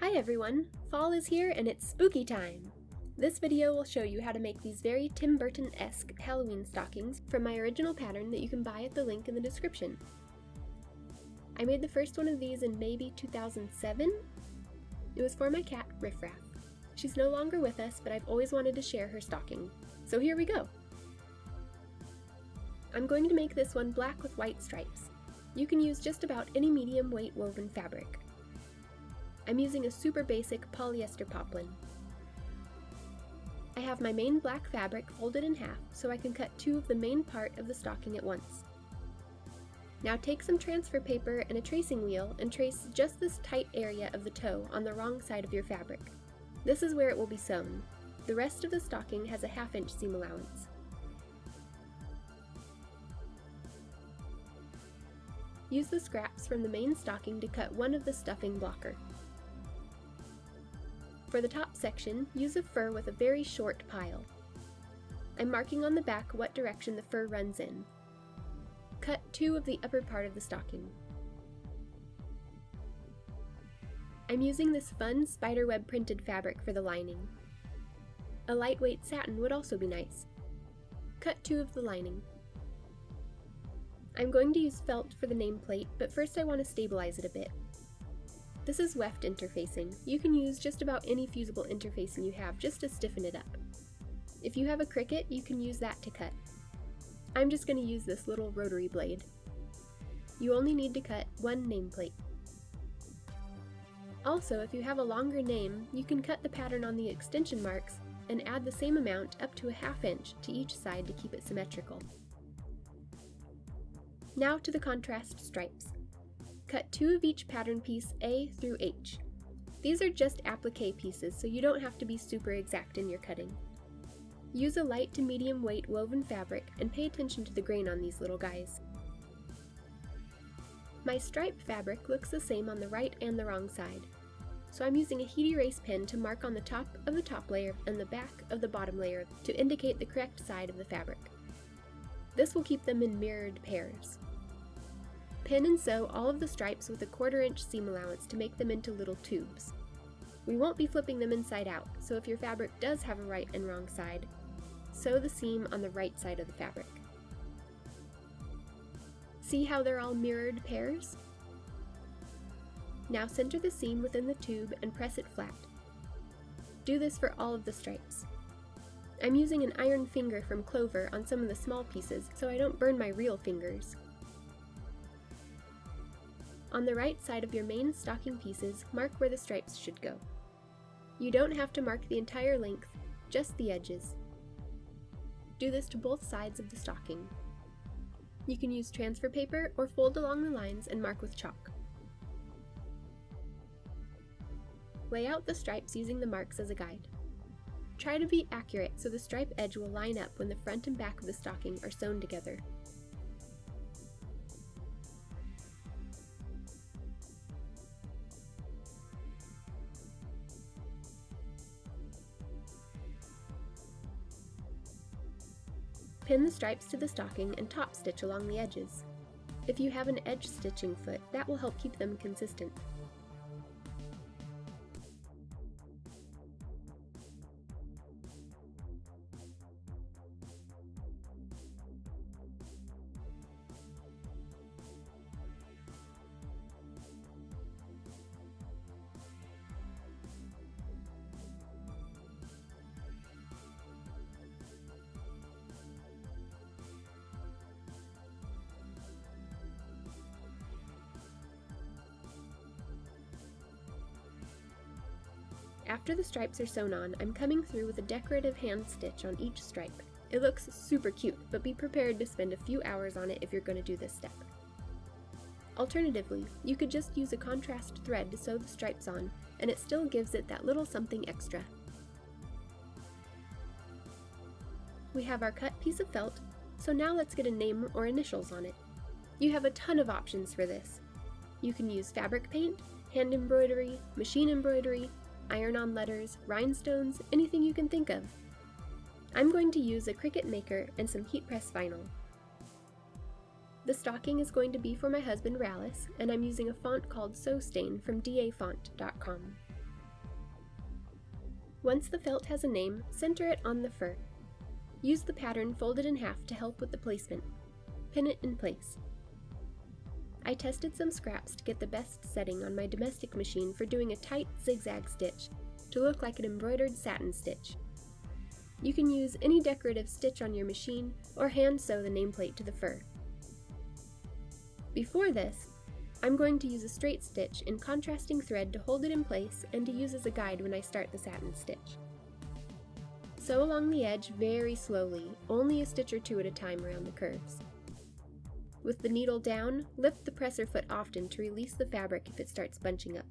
Hi everyone! Fall is here and it's spooky time! This video will show you how to make these very Tim Burton-esque Halloween stockings from my original pattern that you can buy at the link in the description. I made the first one of these in maybe 2007. It was for my cat, Riff Raff. She's no longer with us, but I've always wanted to share her stocking. So here we go! I'm going to make this one black with white stripes. You can use just about any medium weight woven fabric. I'm using a super basic polyester poplin. I have my main black fabric folded in half so I can cut two of the main part of the stocking at once. Now take some transfer paper and a tracing wheel and trace just this tight area of the toe on the wrong side of your fabric. This is where it will be sewn. The rest of the stocking has a 1/2 inch seam allowance. Use the scraps from the main stocking to cut one of the stuffing blocker. For the top section, use a fur with a very short pile. I'm marking on the back what direction the fur runs in. Cut two of the upper part of the stocking. I'm using this fun spiderweb printed fabric for the lining. A lightweight satin would also be nice. Cut two of the lining. I'm going to use felt for the nameplate, but first I want to stabilize it a bit. This is weft interfacing. You can use just about any fusible interfacing you have just to stiffen it up. If you have a Cricut, you can use that to cut. I'm just going to use this little rotary blade. You only need to cut one nameplate. Also, if you have a longer name, you can cut the pattern on the extension marks and add the same amount up to a 1/2 inch to each side to keep it symmetrical. Now to the contrast stripes. Cut two of each pattern piece A through H. These are just applique pieces, so you don't have to be super exact in your cutting. Use a light to medium weight woven fabric and pay attention to the grain on these little guys. My stripe fabric looks the same on the right and the wrong side, so I'm using a heat erase pen to mark on the top of the top layer and the back of the bottom layer to indicate the correct side of the fabric. This will keep them in mirrored pairs. Pin and sew all of the stripes with a 1/4 inch seam allowance to make them into little tubes. We won't be flipping them inside out, so if your fabric does have a right and wrong side, sew the seam on the right side of the fabric. See how they're all mirrored pairs? Now center the seam within the tube and press it flat. Do this for all of the stripes. I'm using an iron finger from Clover on some of the small pieces so I don't burn my real fingers. On the right side of your main stocking pieces, mark where the stripes should go. You don't have to mark the entire length, just the edges. Do this to both sides of the stocking. You can use transfer paper or fold along the lines and mark with chalk. Lay out the stripes using the marks as a guide. Try to be accurate so the stripe edge will line up when the front and back of the stocking are sewn together. Pin the stripes to the stocking and top stitch along the edges. If you have an edge stitching foot, that will help keep them consistent. After the stripes are sewn on, I'm coming through with a decorative hand stitch on each stripe. It looks super cute, but be prepared to spend a few hours on it if you're going to do this step. Alternatively, you could just use a contrast thread to sew the stripes on, and it still gives it that little something extra. We have our cut piece of felt, so now let's get a name or initials on it. You have a ton of options for this. You can use fabric paint, hand embroidery, machine embroidery, iron-on letters, rhinestones, anything you can think of. I'm going to use a Cricut Maker and some heat press vinyl. The stocking is going to be for my husband Rallis, and I'm using a font called So Stain from dafont.com. Once the felt has a name, center it on the fur. Use the pattern folded in half to help with the placement. Pin it in place. I tested some scraps to get the best setting on my domestic machine for doing a tight zigzag stitch to look like an embroidered satin stitch. You can use any decorative stitch on your machine or hand sew the nameplate to the fur. Before this, I'm going to use a straight stitch in contrasting thread to hold it in place and to use as a guide when I start the satin stitch. Sew along the edge very slowly, only a stitch or two at a time around the curves. With the needle down, lift the presser foot often to release the fabric if it starts bunching up.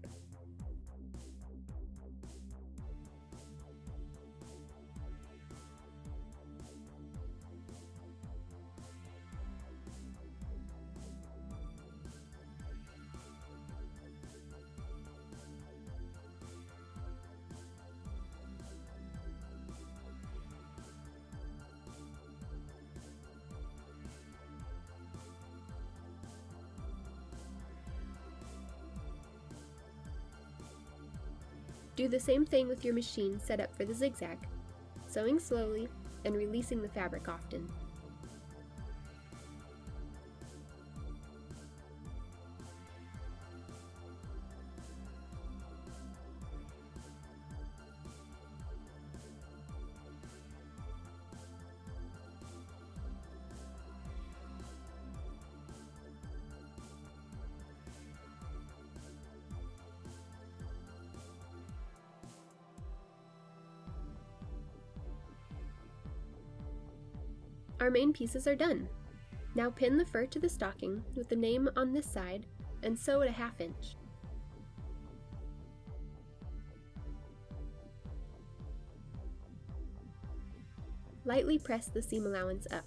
Do the same thing with your machine set up for the zigzag, sewing slowly and releasing the fabric often. Our main pieces are done. Now pin the fur to the stocking with the name on this side and sew at a 1/2 inch. Lightly press the seam allowance up.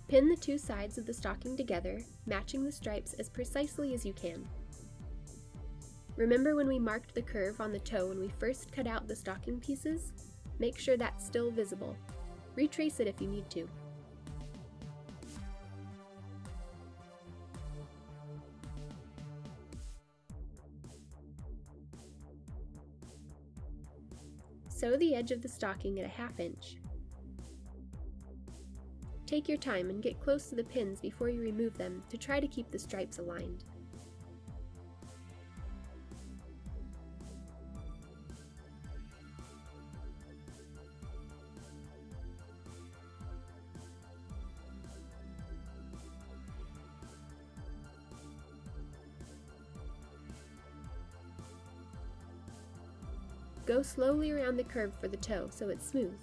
Pin the two sides of the stocking together, matching the stripes as precisely as you can. Remember when we marked the curve on the toe when we first cut out the stocking pieces? Make sure that's still visible. Retrace it if you need to. Sew the edge of the stocking at a 1/2 inch. Take your time and get close to the pins before you remove them to try to keep the stripes aligned. Go slowly around the curve for the toe so it's smooth.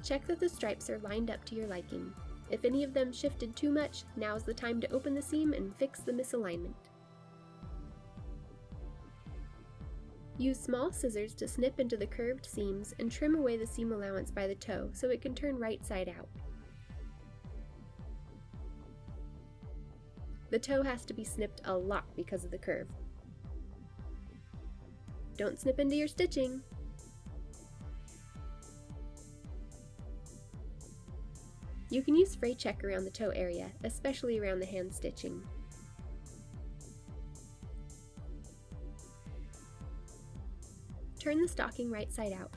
Check that the stripes are lined up to your liking. If any of them shifted too much, now's the time to open the seam and fix the misalignment. Use small scissors to snip into the curved seams and trim away the seam allowance by the toe so it can turn right side out. The toe has to be snipped a lot because of the curve. Don't snip into your stitching! You can use fray check around the toe area, especially around the hand stitching. Turn the stocking right side out.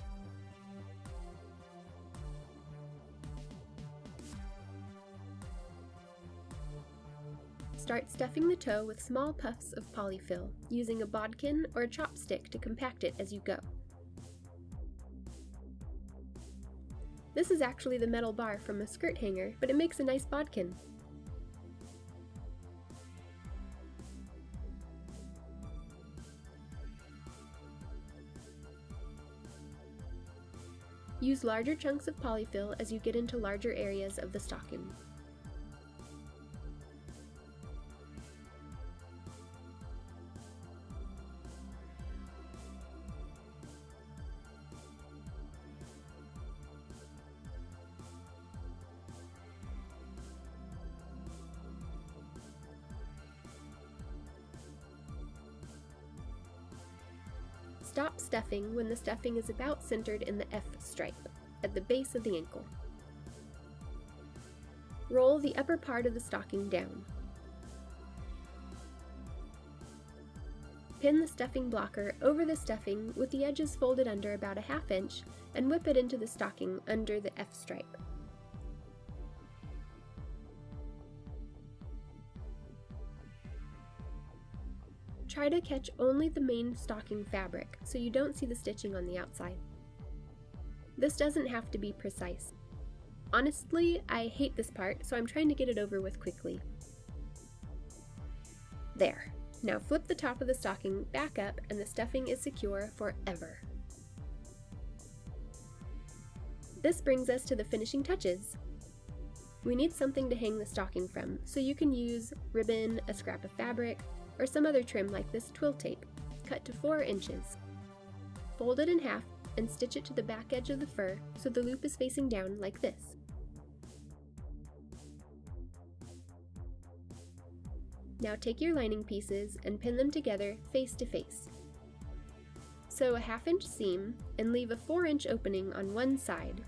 Start stuffing the toe with small puffs of polyfill, using a bodkin or a chopstick to compact it as you go. This is actually the metal bar from a skirt hanger, but it makes a nice bodkin. Use larger chunks of polyfill as you get into larger areas of the stocking. Stop stuffing when the stuffing is about centered in the F stripe, at the base of the ankle. Roll the upper part of the stocking down. Pin the stuffing blocker over the stuffing with the edges folded under about a 1/2 inch and whip it into the stocking under the F stripe. Try to catch only the main stocking fabric so you don't see the stitching on the outside. This doesn't have to be precise. Honestly, I hate this part, so I'm trying to get it over with quickly. There. Now flip the top of the stocking back up and the stuffing is secure forever. This brings us to the finishing touches. We need something to hang the stocking from, so you can use ribbon, a scrap of fabric, or some other trim like this twill tape, cut to 4 inches. Fold it in half and stitch it to the back edge of the fur so the loop is facing down like this. Now take your lining pieces and pin them together face to face. Sew a 1/2 inch seam and leave a 4 inch opening on one side.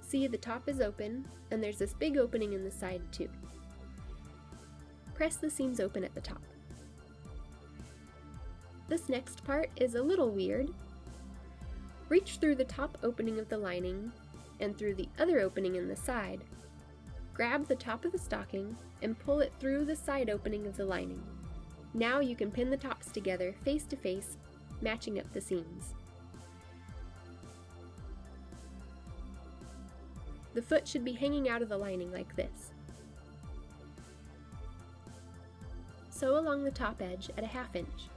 See, the top is open, and there's this big opening in the side too. Press the seams open at the top. This next part is a little weird. Reach through the top opening of the lining and through the other opening in the side. Grab the top of the stocking and pull it through the side opening of the lining. Now you can pin the tops together face to face, matching up the seams. The foot should be hanging out of the lining like this. Sew along the top edge at a 1/2 inch.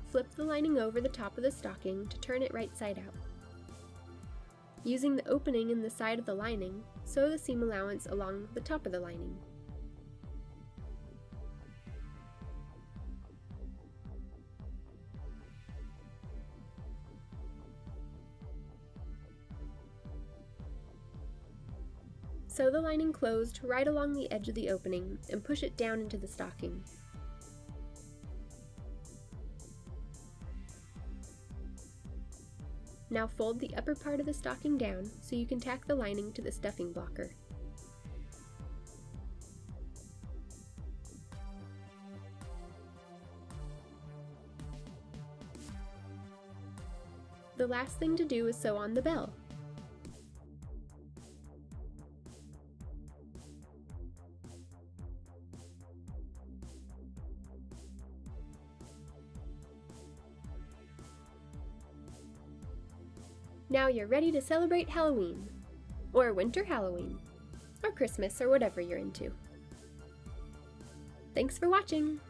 Flip the lining over the top of the stocking to turn it right side out. Using the opening in the side of the lining, sew the seam allowance along the top of the lining. Sew the lining closed right along the edge of the opening and push it down into the stocking. Now fold the upper part of the stocking down so you can tack the lining to the stuffing blocker. The last thing to do is sew on the bell. Now you're ready to celebrate Halloween, or winter Halloween, or Christmas, or whatever you're into. Thanks for watching!